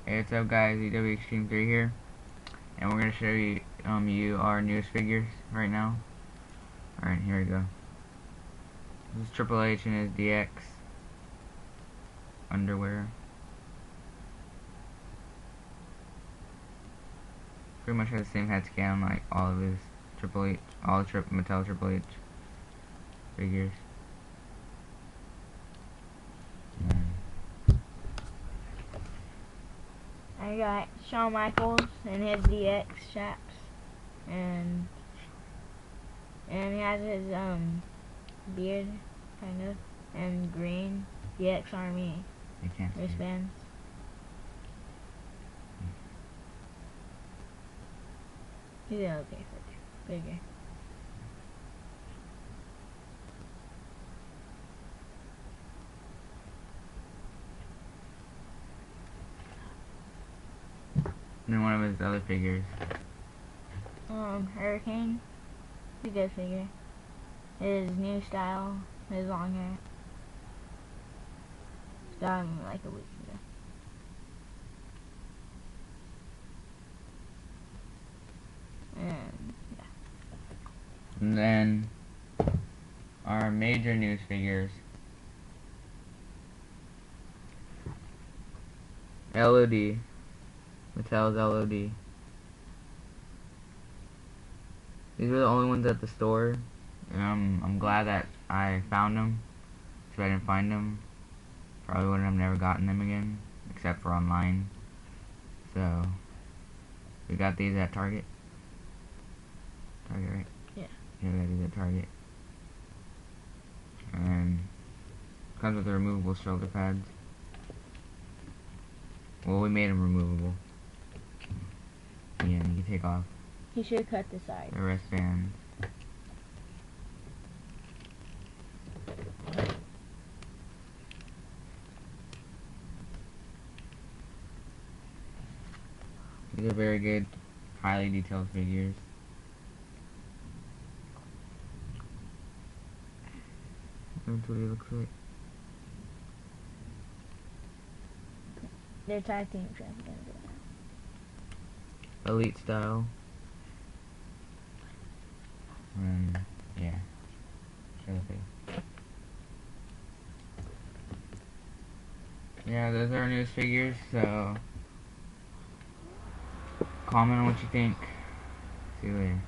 Hey, what's up guys, EW-Extreme3 here, and we're going to show you our newest figures right now. Alright, here we go. This is Triple H in his DX underwear. Pretty much has the same head scan like all of his Mattel Triple H figures. I got Shawn Michaels and his DX chaps, and he has his beard kind of, and green DX Army wristbands. He's okay for bigger. And then one of his other figures. Hurricane. He's a good figure. His new style, his long hair. Got him like a week ago. And yeah. And then our major news figures. LOD. Mattel's LOD. These were the only ones at the store, and I'm glad that I found them. If I didn't find them, probably wouldn't have never gotten them again, except for online. So we got these at Target. Target, right? Yeah. Yeah, we got these at Target. And comes with the removable shoulder pads. Well, we made them removable. Yeah, you can take off. He should cut the side. The wristbands. These are very good, highly detailed figures. That's what he looks like. They're tag team champions. Elite style. And yeah, show the face. Yeah, those are our newest figures. So comment on what you think. See you later.